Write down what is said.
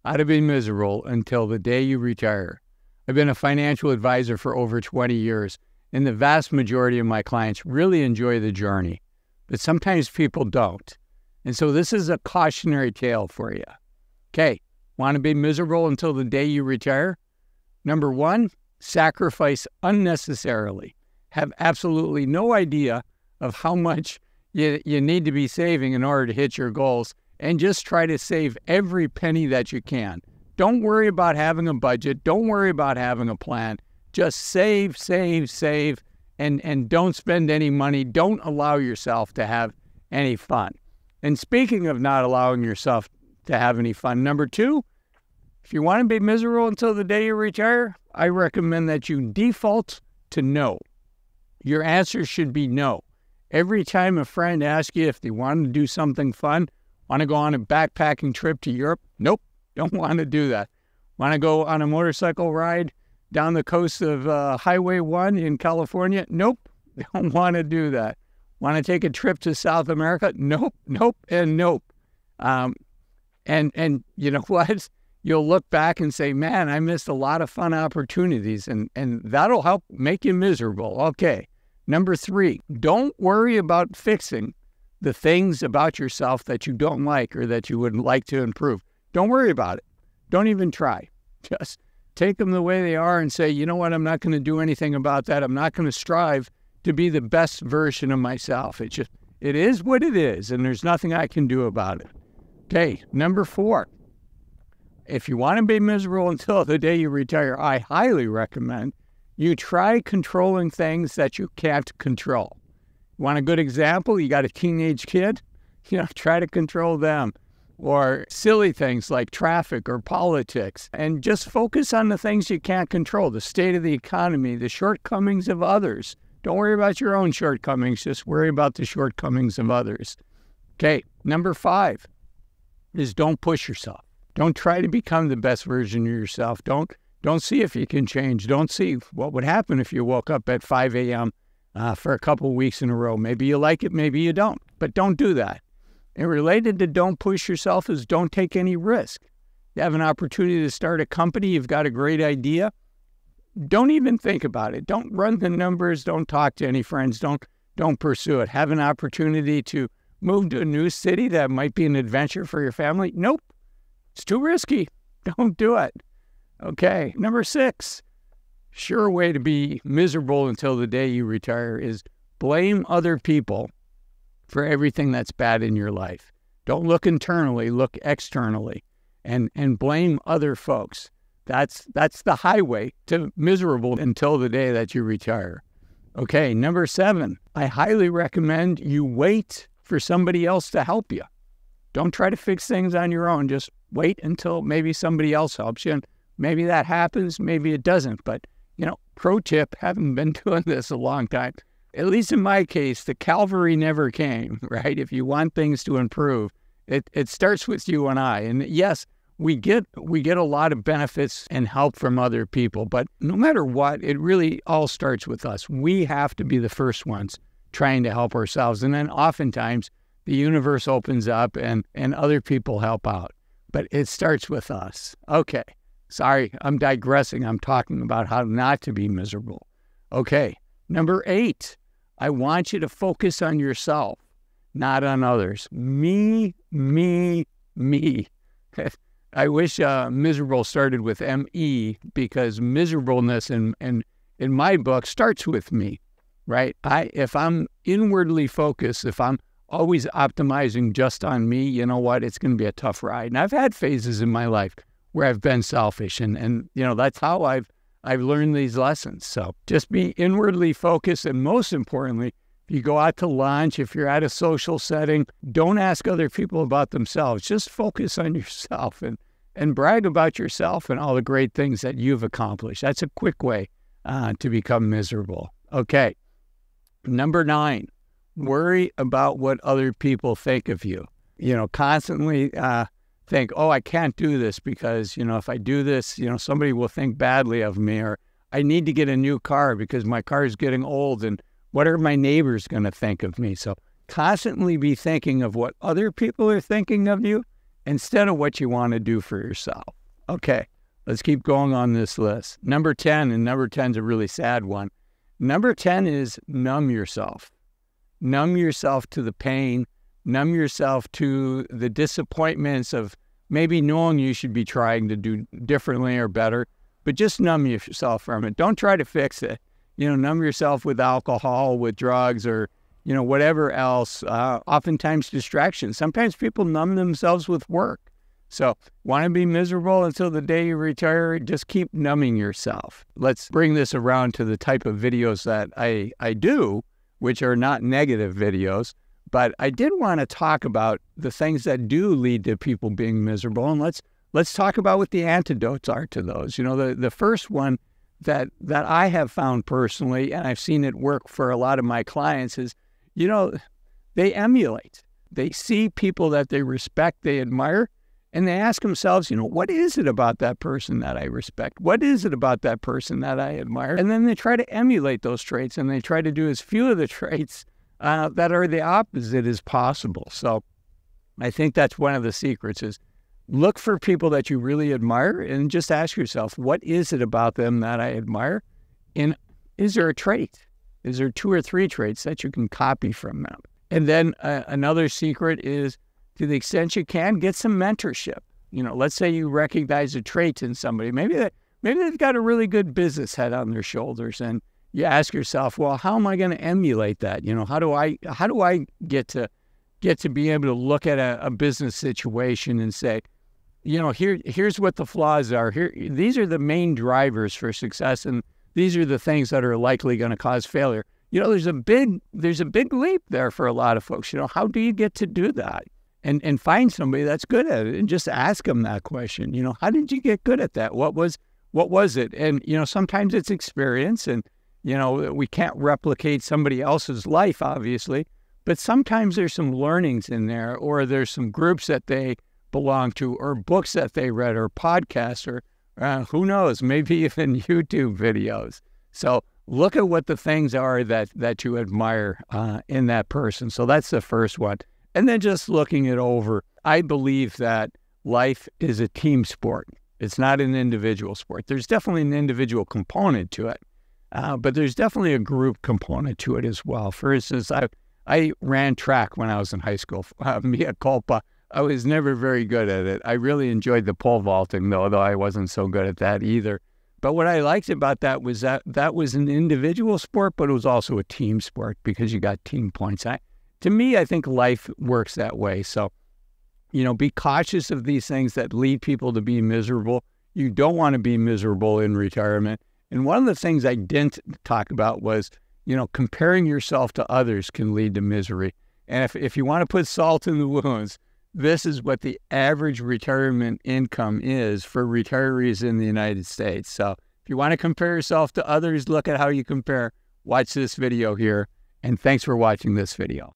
How to be miserable until the day you retire. I've been a financial advisor for over 20 years, and the vast majority of my clients really enjoy the journey, but sometimes people don't. And so this is a cautionary tale for you. Okay, want to be miserable until the day you retire? Number one, sacrifice unnecessarily. Have absolutely no idea of how much you need to be saving in order to hit your goals, and just try to save every penny that you can. Don't worry about having a budget. Don't worry about having a plan. Just save, save, save, and don't spend any money. Don't allow yourself to have any fun. And speaking of not allowing yourself to have any fun, number two, if you want to be miserable until the day you retire, I recommend that you default to no. Your answer should be no. Every time a friend asks you if they want to do something fun, want to go on a backpacking trip to Europe? Nope, don't want to do that. Want to go on a motorcycle ride down the coast of Highway 1 in California? Nope, don't want to do that. Want to take a trip to South America? Nope, nope, and nope. And you know what? You'll look back and say, man, I missed a lot of fun opportunities, and that'll help make you miserable. Okay. Number three, don't worry about fixing the things about yourself that you don't like or that you would like to improve. Don't worry about it. Don't even try. Just take them the way they are and say, you know what, I'm not going to do anything about that. I'm not going to strive to be the best version of myself. It is what it is, and there's nothing I can do about it. Okay, number four, if you want to be miserable until the day you retire, I highly recommend you try controlling things that you can't control. Want a good example? You got a teenage kid? Try to control them. Or silly things like traffic or politics. And just focus on the things you can't control, the state of the economy, the shortcomings of others. Don't worry about your own shortcomings. Just worry about the shortcomings of others. Okay, number five is don't push yourself. Don't try to become the best version of yourself. Don't see if you can change. Don't see what would happen if you woke up at 5 a.m. For a couple of weeks in a row. Maybe you like it, maybe you don't, but don't do that. And related to don't push yourself is don't take any risk. You have an opportunity to start a company, you've got a great idea, don't even think about it. Don't run the numbers, don't talk to any friends, don't pursue it. Have an opportunity to move to a new city that might be an adventure for your family? Nope, it's too risky. Don't do it. Okay, number six. Sure way to be miserable until the day you retire is blame other people for everything that's bad in your life. Don't look internally, look externally, and blame other folks. That's the highway to miserable until the day that you retire. Okay, number seven, I highly recommend you wait for somebody else to help you. Don't try to fix things on your own. Just wait until maybe somebody else helps you. And maybe that happens, maybe it doesn't, but pro tip, having been doing this a long time, at least in my case, the cavalry never came, right? If you want things to improve, it starts with you and I. And yes, we get a lot of benefits and help from other people, but no matter what, it really all starts with us. We have to be the first ones trying to help ourselves. And then oftentimes the universe opens up and other people help out. But it starts with us. Okay. Sorry, I'm digressing. I'm talking about how not to be miserable. Okay, number eight, I want you to focus on yourself, not on others. Me, me, me. I wish miserable started with M-E, because miserableness in my book starts with me, right? If I'm inwardly focused, if I'm always optimizing just on me, you know what? It's going to be a tough ride. And I've had phases in my life where I've been selfish, and that's how I've learned these lessons. So just be inwardly focused, and most importantly, if you go out to lunch, if you're at a social setting, don't ask other people about themselves. Just focus on yourself and brag about yourself and all the great things that you've accomplished. That's a quick way to become miserable. Okay, number nine, worry about what other people think of you. Constantly think, oh, I can't do this because, if I do this, somebody will think badly of me, or I need to get a new car because my car is getting old, and what are my neighbors going to think of me? So constantly be thinking of what other people are thinking of you instead of what you want to do for yourself. Okay, let's keep going on this list. Number 10, and number 10 is a really sad one. Number 10 is numb yourself. Numb yourself to the pain. Numb yourself to the disappointments of maybe knowing you should be trying to do differently or better, but just numb yourself from it. Don't try to fix it. Numb yourself with alcohol, with drugs, or, whatever else. Oftentimes distractions. Sometimes people numb themselves with work. So want to be miserable until the day you retire? Just keep numbing yourself. Let's bring this around to the type of videos that I do, which are not negative videos. But I did want to talk about the things that do lead to people being miserable. And let's talk about what the antidotes are to those. The first one that I have found personally, and I've seen it work for a lot of my clients, is, they emulate. They see people that they respect, they admire, and they ask themselves, what is it about that person that I respect? What is it about that person that I admire? And then they try to emulate those traits, and they try to do as few of the traits that are the opposite as possible. So I think that's one of the secrets, is look for people that you really admire and just ask yourself, what is it about them that I admire? And is there a trait? Is there 2 or 3 traits that you can copy from them? And then another secret is, to the extent you can, get some mentorship. Let's say you recognize a trait in somebody. Maybe they've got a really good business head on their shoulders, and you ask yourself, well, how am I going to emulate that? How do I get to be able to look at a business situation and say, here's what the flaws are. These are the main drivers for success, and these are the things that are likely going to cause failure. There's a big leap there for a lot of folks. How do you get to do that? And find somebody that's good at it and just ask them that question. How did you get good at that? What was it? And, sometimes it's experience, and, we can't replicate somebody else's life, obviously, but sometimes there's some learnings in there, or there's some groups that they belong to, or books that they read, or podcasts, or who knows, maybe even YouTube videos. So look at what the things are that you admire in that person. So that's the first one. And then just looking it over, I believe that life is a team sport. It's not an individual sport. There's definitely an individual component to it, but there's definitely a group component to it as well. For instance, I ran track when I was in high school. Mea culpa. I was never very good at it. I really enjoyed the pole vaulting, though I wasn't so good at that either. But what I liked about that was that was an individual sport, but it was also a team sport because you got team points. To me, I think life works that way. So, be cautious of these things that lead people to be miserable. You don't want to be miserable in retirement. And one of the things I didn't talk about was, comparing yourself to others can lead to misery. And if you want to put salt in the wounds, this is what the average retirement income is for retirees in the United States. So if you want to compare yourself to others, look at how you compare. Watch this video here. And thanks for watching this video.